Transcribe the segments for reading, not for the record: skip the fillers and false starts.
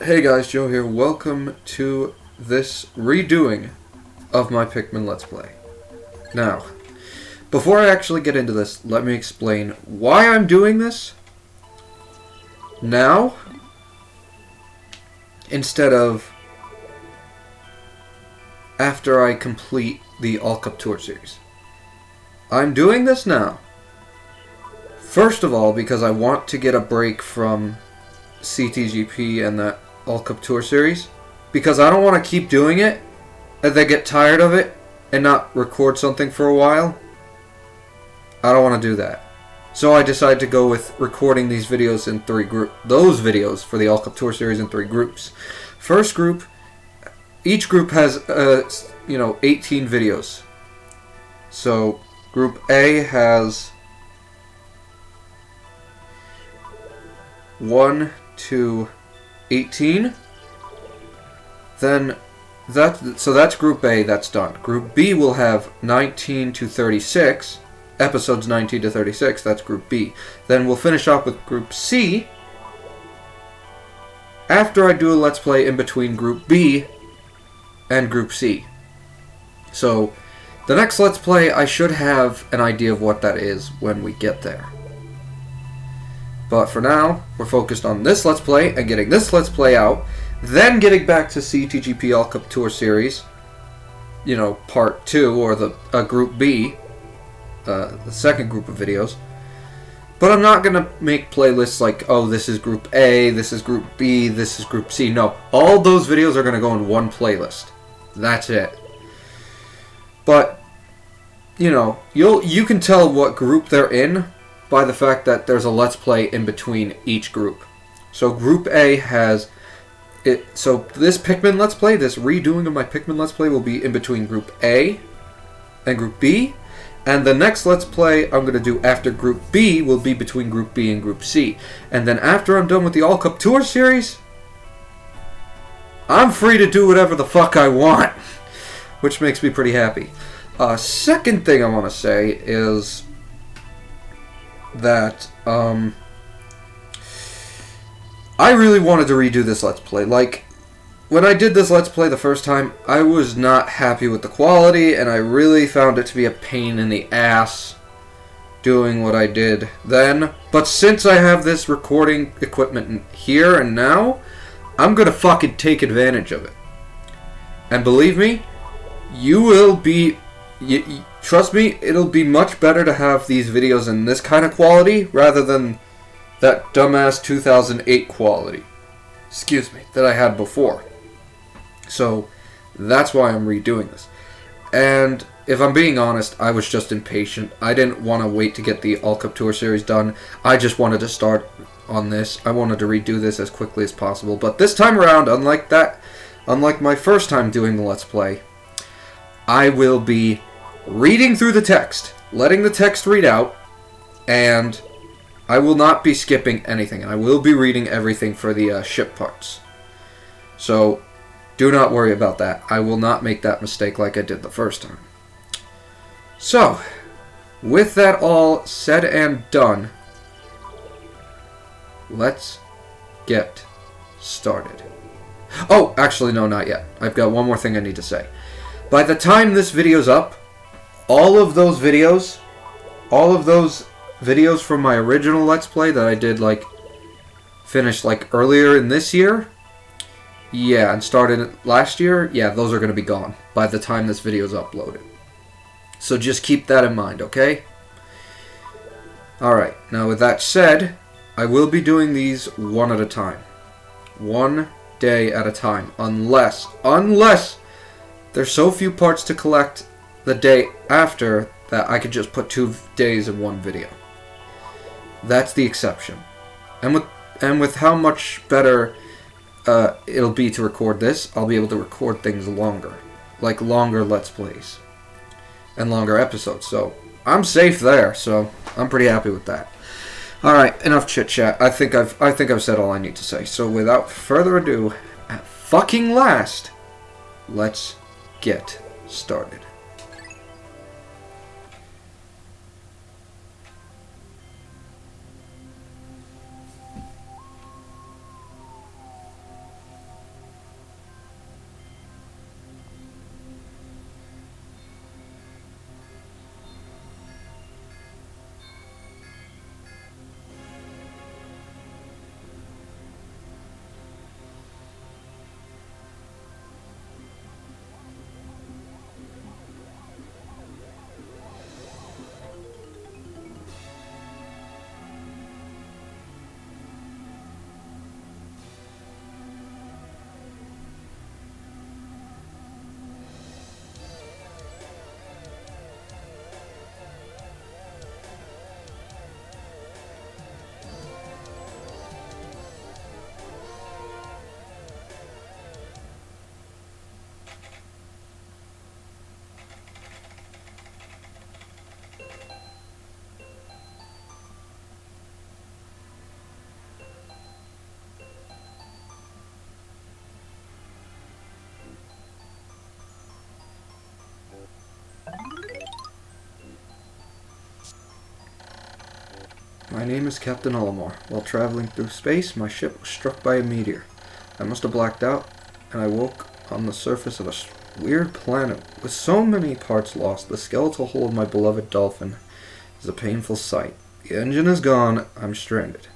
Hey guys, Joe here. Welcome to this redoing of my Pikmin Let's Play. Now, before I actually get into this, let me explain why I'm doing this now instead of after I complete the All Cup Tour series. I'm doing this now. First of all, because I want to get a break from CTGP and that All Cup Tour series, because I don't want to keep doing it and then get tired of it and not record something for a while. I don't want to do that. So I decided to go with recording these videos in those videos for the All Cup Tour series in 3 groups. First group, each group has 18 videos. So group A has 1 to 18. Then that's group A, that's done. Group B will have 19 to 36, episodes 19 to 36, that's group B. Then we'll finish up with group C after I do a Let's Play in between group B and group C. So the next Let's Play, I should have an idea of what that is when we get there. But for now, we're focused on this Let's Play and getting this Let's Play out, then getting back to CTGP All Cup Tour Series, part 2, or the Group B, the second group of videos. But I'm not going to make playlists like, oh, this is Group A, this is Group B, this is Group C. No, all those videos are going to go in one playlist. That's it. But, you can tell what group they're in by the fact that there's a Let's Play in between each group. So Group A has it. So this Pikmin Let's Play, this redoing of my Pikmin Let's Play, will be in between Group A and Group B, and the next Let's Play I'm going to do after Group B will be between Group B and Group C. And then after I'm done with the All Cup Tour series, I'm free to do whatever the fuck I want, which makes me pretty happy. Second thing I want to say is that I really wanted to redo this Let's Play. Like, when I did this Let's Play the first time, I was not happy with the quality, and I really found it to be a pain in the ass doing what I did then. But since I have this recording equipment here and now, I'm gonna fucking take advantage of it. And believe me, you will be... trust me, it'll be much better to have these videos in this kind of quality rather than that dumbass 2008 quality, that I had before. So that's why I'm redoing this. And if I'm being honest, I was just impatient. I didn't want to wait to get the All Cup Tour series done. I just wanted to start on this. I wanted to redo this as quickly as possible. But this time around, unlike my first time doing the Let's Play, I will be reading through the text, letting the text read out, and I will not be skipping anything. And I will be reading everything for the ship parts. So do not worry about that. I will not make that mistake like I did the first time. So, with that all said and done, let's get started. Oh, actually, no, not yet. I've got one more thing I need to say. By the time this video's up, all of those videos from my original Let's Play that I did, finished, earlier in this year, yeah, and started last year, yeah, those are going to be gone by the time this video's uploaded. So just keep that in mind, okay? Alright, now with that said, I will be doing these one at a time. One day at a time, unless there's so few parts to collect the day after that I could just put 2 days in one video. That's the exception. And with how much better it'll be to record this, I'll be able to record things longer. Like longer Let's Plays. And longer episodes. So I'm safe there, so I'm pretty happy with that. Alright, enough chit chat. I think I've said all I need to say. So without further ado, at fucking last, let's get started. My name is Captain Olimar. While traveling through space, my ship was struck by a meteor. I must have blacked out, and I woke on the surface of a weird planet. With so many parts lost, the skeletal hull of my beloved dolphin is a painful sight. The engine is gone. I'm stranded.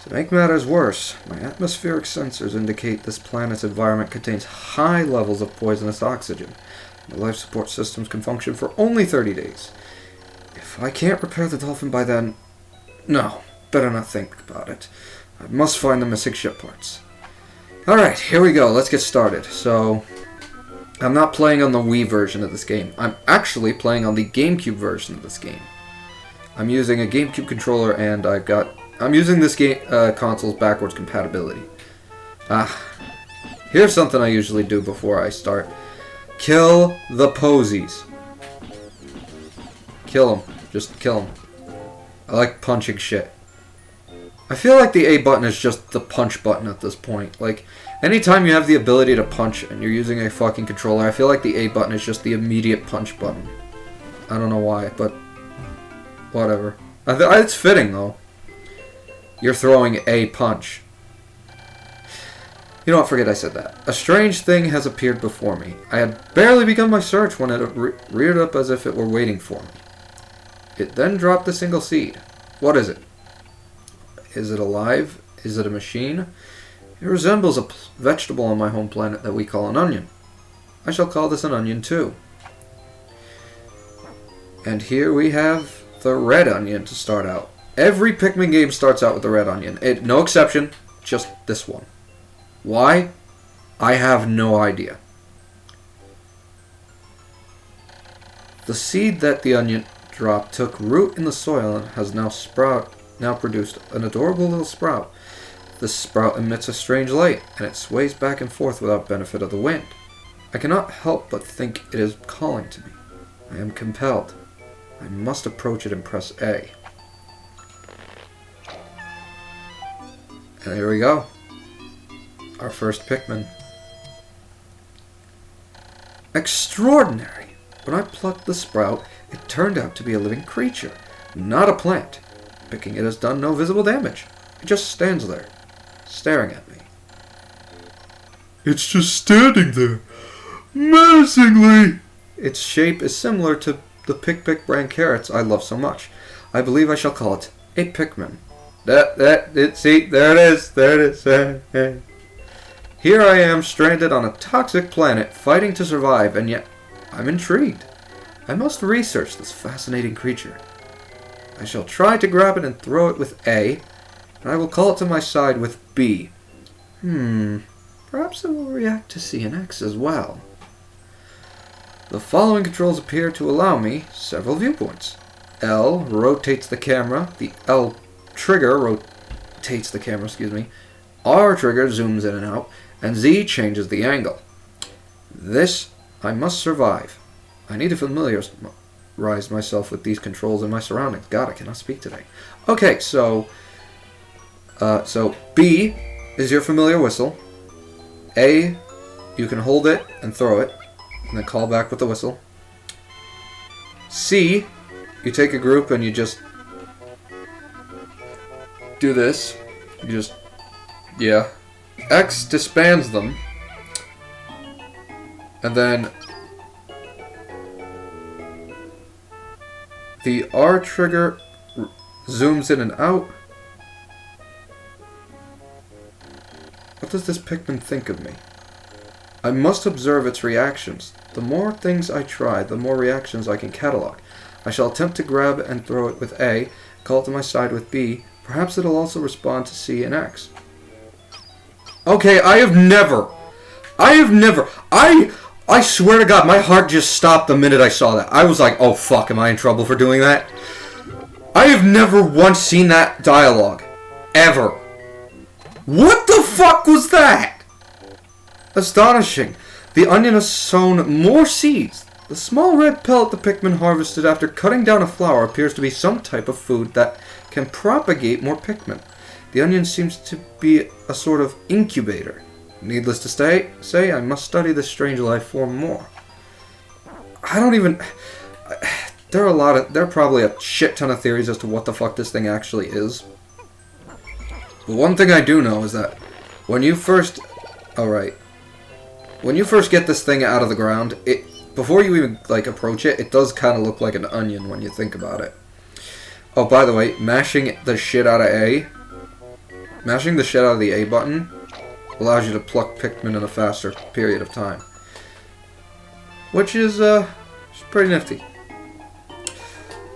To make matters worse, my atmospheric sensors indicate this planet's environment contains high levels of poisonous oxygen. My life support systems can function for only 30 days. If I can't repair the dolphin by then... No, better not think about it. I must find the missing ship parts. Alright, here we go. Let's get started. So, I'm not playing on the Wii version of this game. I'm actually playing on the GameCube version of this game. I'm using a GameCube controller, and I'm using this game console's backwards compatibility. Here's something I usually do before I start. Kill the posies. Kill them. Just kill them. I like punching shit. I feel like the A button is just the punch button at this point. Like, anytime you have the ability to punch and you're using a fucking controller, I feel like the A button is just the immediate punch button. I don't know why, but whatever. It's fitting, though. You're throwing a punch. You know what, forget I said that. A strange thing has appeared before me. I had barely begun my search when it reared up as if it were waiting for me. It then dropped a single seed. What is it? Is it alive? Is it a machine? It resembles a vegetable on my home planet that we call an onion. I shall call this an onion too. And here we have the red onion to start out. Every Pikmin game starts out with the red onion. No exception, just this one. Why? I have no idea. The seed that the onion dropped took root in the soil and has now produced an adorable little sprout. This sprout emits a strange light, and it sways back and forth without benefit of the wind. I cannot help but think it is calling to me. I am compelled. I must approach it and press A. And here we go. Our first Pikmin. Extraordinary! When I plucked the sprout, it turned out to be a living creature, not a plant. Picking it has done no visible damage. It just stands there, staring at me. It's just standing there, menacingly! Its shape is similar to the Pick brand carrots I love so much. I believe I shall call it a Pikmin. See, there it is. Here I am, stranded on a toxic planet, fighting to survive, and yet I'm intrigued. I must research this fascinating creature. I shall try to grab it and throw it with A, and I will call it to my side with B. Perhaps it will react to C and X as well. The following controls appear to allow me several viewpoints. L rotates the camera, the L trigger rotates the camera, R trigger zooms in and out, and Z changes the angle. This I must survive. I need to familiarize myself with these controls and my surroundings. God, I cannot speak today. Okay, so B is your familiar whistle. A, you can hold it and throw it, and then call back with the whistle. C, you take a group and you just do this. X disbands them. And then the R trigger zooms in and out. What does this Pikmin think of me? I must observe its reactions. The more things I try, the more reactions I can catalog. I shall attempt to grab and throw it with A, call it to my side with B. Perhaps it'll also respond to C and X. Okay, I swear to God, my heart just stopped the minute I saw that. I was like, oh fuck, am I in trouble for doing that? I have never once seen that dialogue. Ever. What the fuck was that? Astonishing. The onion has sown more seeds. The small red pellet the Pikmin harvested after cutting down a flower appears to be some type of food that can propagate more Pikmin. The onion seems to be a sort of incubator. Needless to say, I must study this strange life form more. I don't even... There are probably a shit ton of theories as to what the fuck this thing actually is. But one thing I do know is that when you first... Alright. When you first get this thing out of the ground, before you even, like, approach it, it does kind of look like an onion when you think about it. Oh, by the way, mashing the shit out of A... Mashing the shit out of the A button allows you to pluck Pikmin in a faster period of time. Which is, pretty nifty.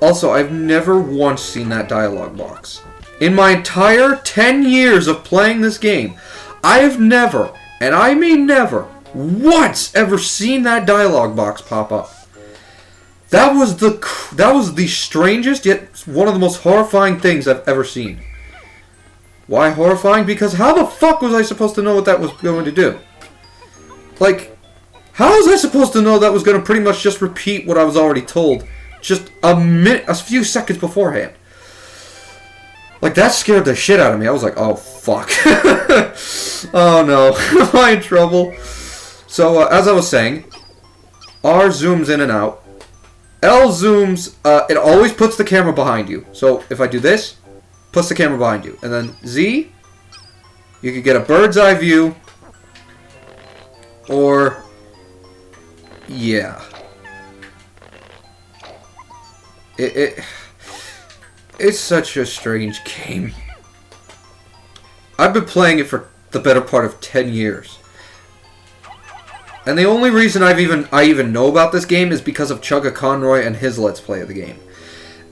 Also, I've never once seen that dialogue box. In my entire 10 years of playing this game, I have never, and I mean never, once ever seen that dialogue box pop up. That was the strangest, yet one of the most horrifying things I've ever seen. Why horrifying? Because how the fuck was I supposed to know what that was going to do? Like, how was I supposed to know that was going to pretty much just repeat what I was already told just a few seconds beforehand? Like, that scared the shit out of me. I was like, oh, fuck. Oh, no. Am I in trouble? So, as I was saying, R zooms in and out. L zooms, it always puts the camera behind you. So, if I do this, puts the camera behind you. And then Z, you could get a bird's eye view. Or, yeah. It's such a strange game. I've been playing it for the better part of 10 years. And the only reason I even know about this game is because of Chugga Conroy and his Let's Play of the game.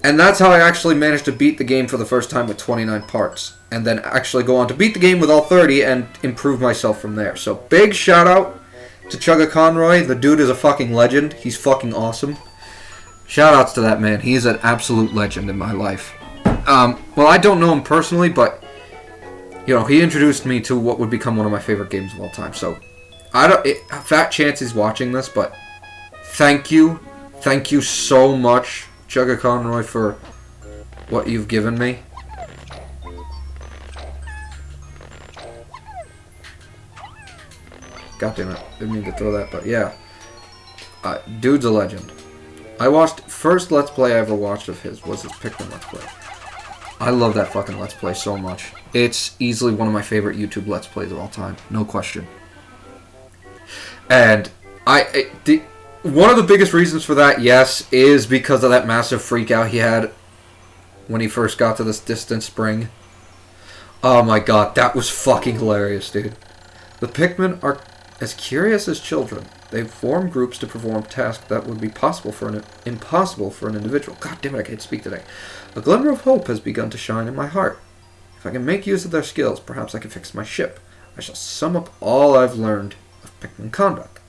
And that's how I actually managed to beat the game for the first time with 29 parts. And then actually go on to beat the game with all 30 and improve myself from there. So big shout out to Chugga Conroy. The dude is a fucking legend. He's fucking awesome. Shoutouts to that man. He's an absolute legend in my life. Well, I don't know him personally, but you know, he introduced me to what would become one of my favorite games of all time. So, fat chance he's watching this, but thank you so much, Chugga Conroy, for what you've given me. God damn it, didn't mean to throw that, but yeah, dude's a legend. I watched, first Let's Play I ever watched of his was his Pikmin Let's Play. I love that fucking Let's Play so much. It's easily one of my favorite YouTube Let's Plays of all time. No question. And one of the biggest reasons for that, yes, is because of that massive freak out he had when he first got to this distant spring. Oh my god, that was fucking hilarious, dude. The Pikmin are as curious as children. They form groups to perform tasks that would be impossible for an individual. God damn it, I can't speak today. A glimmer of hope has begun to shine in my heart. If I can make use of their skills, perhaps I can fix my ship. I shall sum up all I've learned of Pikmin conduct.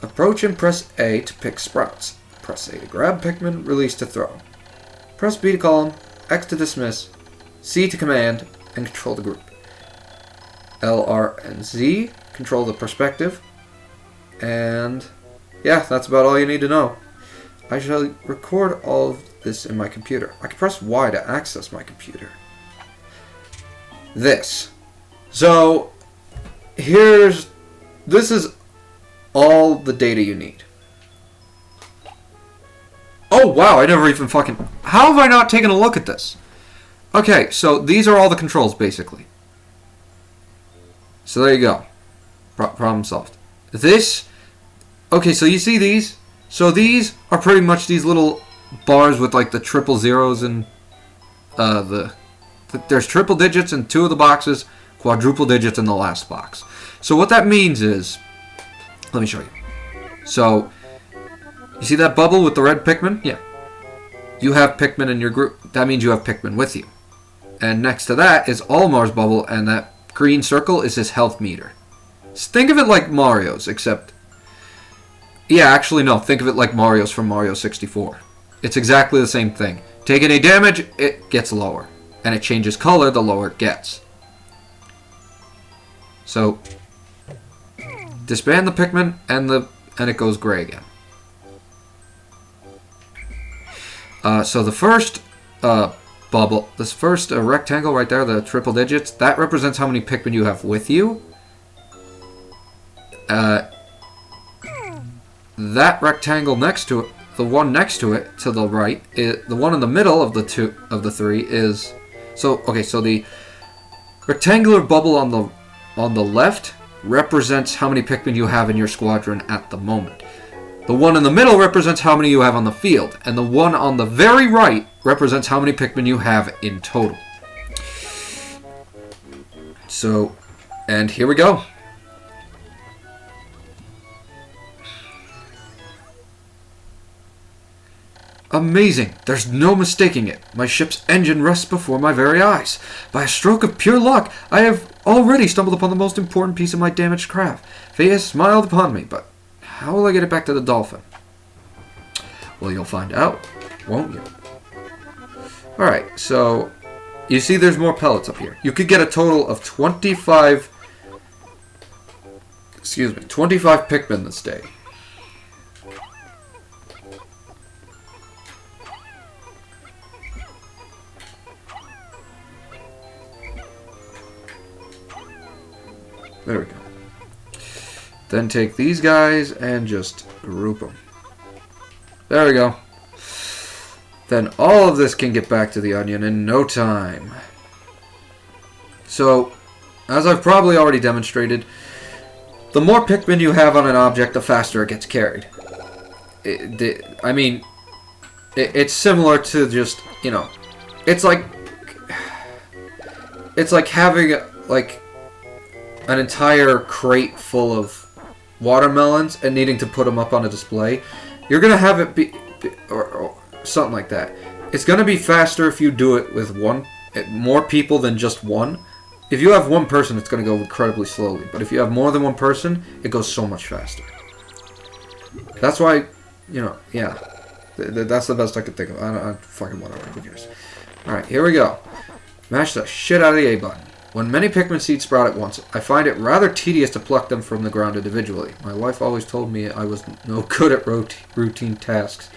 Approach and press A to pick sprouts. Press A to grab Pikmin, release to throw. Press B to call them, X to dismiss, C to command, and control the group. L, R, and Z control the perspective. And yeah, that's about all you need to know. I shall record all of this in my computer. I can press Y to access my computer. This. So, this is all the data you need. Oh wow, I never even fucking... How have I not taken a look at this? Okay, so these are all the controls, basically. So there you go. Problem solved. This... Okay, so you see these? So these are pretty much these little bars with like the triple zeros and there's triple digits in 2 of the boxes, quadruple digits in the last box. So what that means is, let me show you. So you see that bubble with the red Pikmin? Yeah. You have Pikmin in your group. That means you have Pikmin with you. And next to that is Olmar's bubble, and that green circle is his health meter. So think of it like Mario's, except... Yeah, actually no, think of it like Mario's from Mario 64. It's exactly the same thing. Take any damage, it gets lower. And it changes color the lower it gets. So, disband the Pikmin, and it goes gray again. So the first bubble, this first rectangle right there, the triple digits, that represents how many Pikmin you have with you. that rectangle next to it, the one next to it to the right, the one in the middle of the three is so the rectangular bubble on the left represents how many Pikmin you have in your squadron at the moment. The one in the middle represents how many you have on the field, and the one on the very right represents how many Pikmin you have in total. So, and here we go. Amazing. There's no mistaking it. My ship's engine rests before my very eyes. By a stroke of pure luck, I have already stumbled upon the most important piece of my damaged craft. Fate has smiled upon me, but how will I get it back to the dolphin? Well, you'll find out, won't you? Alright, so you see there's more pellets up here. You could get a total of 25 Pikmin this day. There we go. Then take these guys and just group them. There we go. Then all of this can get back to the onion in no time. So, as I've probably already demonstrated, the more Pikmin you have on an object, the faster it gets carried. It's similar to just, you know, it's like having an entire crate full of watermelons and needing to put them up on a display. You're going to have it be or something like that. It's going to be faster if you do it with more people than just one. If you have one person, it's going to go incredibly slowly. But if you have more than one person, it goes so much faster. That's why, you know, yeah. That's the best I could think of. I fucking whatever. Who cares? Alright, here we go. Mash the shit out of the A button. When many Pikmin seeds sprout at once, I find it rather tedious to pluck them from the ground individually. My wife always told me I was no good at routine tasks.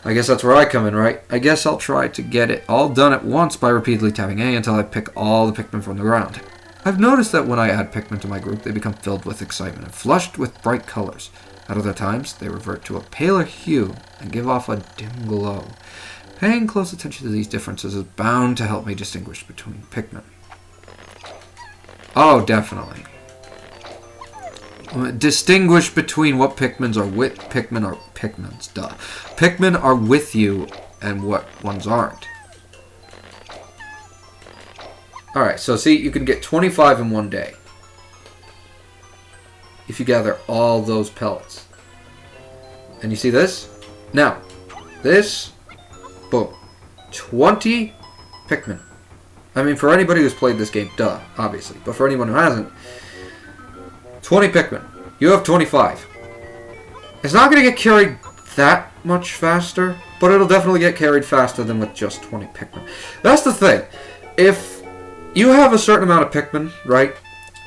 I guess that's where I come in, right? I guess I'll try to get it all done at once by repeatedly tapping A until I pick all the Pikmin from the ground. I've noticed that when I add Pikmin to my group, they become filled with excitement and flushed with bright colors. At other times, they revert to a paler hue and give off a dim glow. Paying close attention to these differences is bound to help me distinguish between Pikmin. Oh, definitely. Distinguish between what Pikmin are with Pikmin are with you and what ones aren't. Alright, so see, you can get 25 in one day. If you gather all those pellets. And you see this? Now, this, boom. 20 Pikmin. I mean, for anybody who's played this game, duh, obviously. But for anyone who hasn't, 20 Pikmin. You have 25. It's not going to get carried that much faster, but it'll definitely get carried faster than with just 20 Pikmin. That's the thing. If you have a certain amount of Pikmin, right?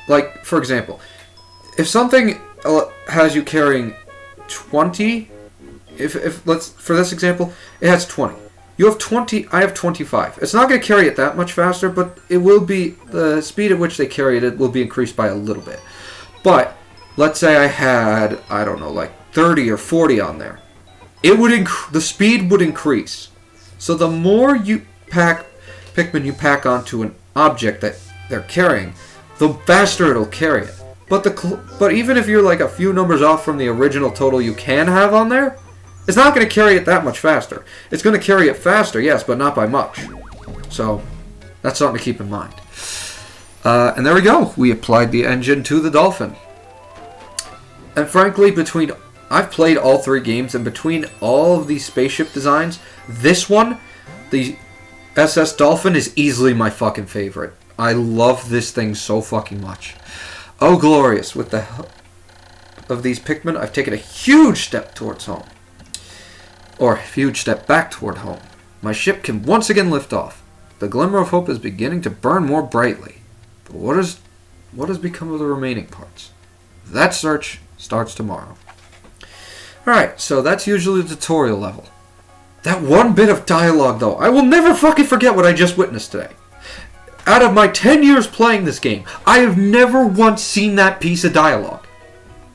Like, for example, if something has you carrying 20, for this example, it has 20. You have 20, I have 25. It's not going to carry it that much faster, but it will be, the speed at which they carry it will be increased by a little bit. But, let's say I had, I don't know, like 30 or 40 on there. It would the speed would increase. So the more Pikmin you pack onto an object that they're carrying, the faster it'll carry it. But even if you're like a few numbers off from the original total you can have on there, it's not going to carry it that much faster. It's going to carry it faster, yes, but not by much. So, that's something to keep in mind. And there we go. We applied the engine to the Dolphin. And frankly, I've played all three games, and between all of these spaceship designs, this one, the SS Dolphin, is easily my fucking favorite. I love this thing so fucking much. Oh, glorious. With the help of these Pikmin, I've taken a huge step towards home. Or a huge step back toward home. My ship can once again lift off. The glimmer of hope is beginning to burn more brightly. But what has become of the remaining parts? That search starts tomorrow. Alright, so that's usually the tutorial level. That one bit of dialogue, though, I will never fucking forget what I just witnessed today. Out of my 10 years playing this game, I have never once seen that piece of dialogue.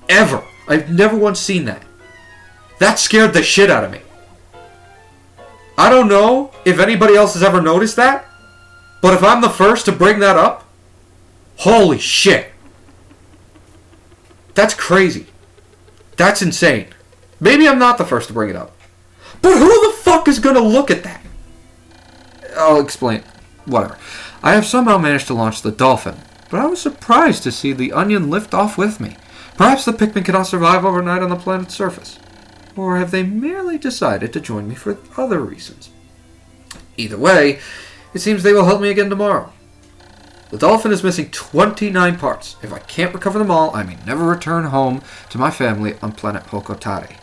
Ever. I've never once seen that. That scared the shit out of me. I don't know if anybody else has ever noticed that, but if I'm the first to bring that up, holy shit. That's crazy. That's insane. Maybe I'm not the first to bring it up. But who the fuck is going to look at that? I'll explain. Whatever. I have somehow managed to launch the Dolphin, but I was surprised to see the Onion lift off with me. Perhaps the Pikmin cannot survive overnight on the planet's surface. Or have they merely decided to join me for other reasons? Either way, it seems they will help me again tomorrow. The Dolphin is missing 29 parts. If I can't recover them all, I may never return home to my family on planet Hokotare.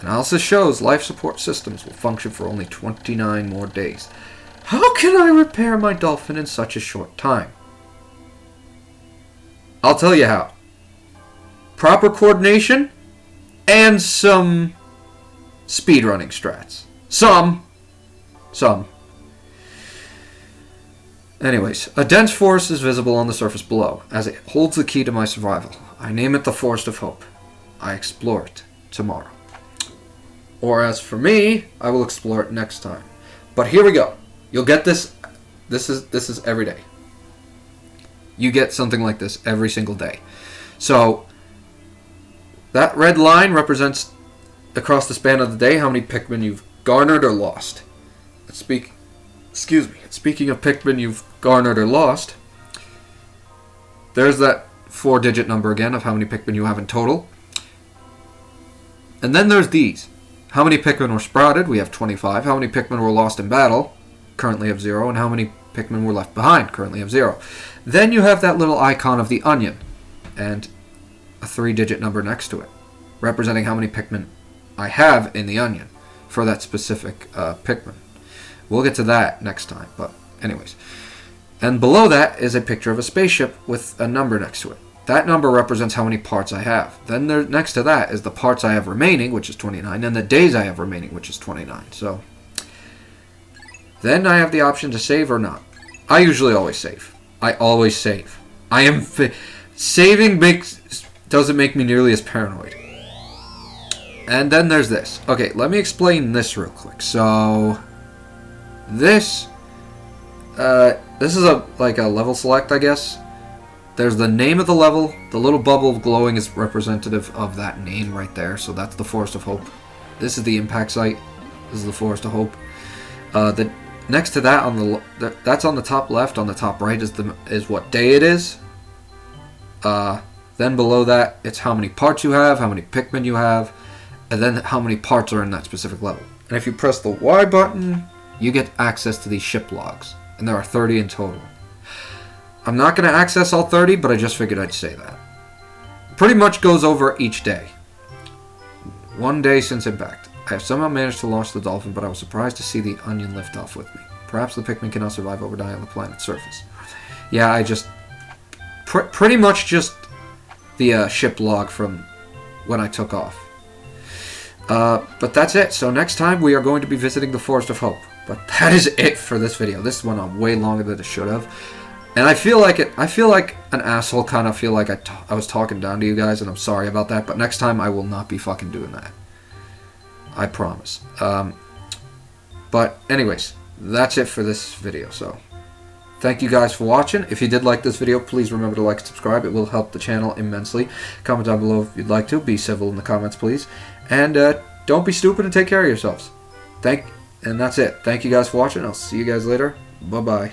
Analysis shows life support systems will function for only 29 more days. How can I repair my Dolphin in such a short time? I'll tell you how. Proper coordination and some speedrunning strats. Some. Anyways, a dense forest is visible on the surface below, as it holds the key to my survival. I name it the Forest of Hope. I explore it tomorrow. Or as for me, I will explore it next time. But here we go. You'll get this. This is every day. You get something like this every single day. So, that red line represents, across the span of the day, how many Pikmin you've garnered or lost. Speaking of Pikmin you've garnered or lost, there's that 4-digit number again of how many Pikmin you have in total. And then there's these. How many Pikmin were sprouted? We have 25. How many Pikmin were lost in battle? Currently have 0. And how many Pikmin were left behind? Currently have 0. Then you have that little icon of the onion and a 3-digit number next to it, representing how many Pikmin I have in the onion for that specific Pikmin. We'll get to that next time, but anyways. And below that is a picture of a spaceship with a number next to it. That number represents how many parts I have. Then there, next to that is the parts I have remaining, which is 29, and the days I have remaining, which is 29. So then I have the option to save or not. I usually always save. I always save. Saving doesn't make me nearly as paranoid. And then there's this. Okay, let me explain this real quick. So this is like a level select, I guess. There's the name of the level. The little bubble glowing is representative of that name right there. So that's the Forest of Hope. This is the impact site. This is the Forest of Hope. The next to that that's on the top left. On the top right is what day it is. Then below that, it's how many parts you have, how many Pikmin you have, and then how many parts are in that specific level. And if you press the Y button, you get access to these ship logs. And there are 30 in total. I'm not going to access all 30, but I just figured I'd say that. Pretty much goes over each day. 1 day since impact. I have somehow managed to launch the Dolphin, but I was surprised to see the onion lift off with me. Perhaps the Pikmin cannot survive overnight on the planet's surface. Yeah, I just... pretty much just the ship log from when I took off. But that's it. So next time we are going to be visiting the Forest of Hope. But that is it for this video. This went on way longer than it should have. And I feel like an asshole, kind of feel like I was talking down to you guys, and I'm sorry about that. But next time I will not be fucking doing that. I promise. But anyways, that's it for this video. So thank you guys for watching. If you did like this video, please remember to like and subscribe. It will help the channel immensely. Comment down below if you'd like to. Be civil in the comments, please. And don't be stupid and take care of yourselves. And that's it. Thank you guys for watching. I'll see you guys later. Bye-bye.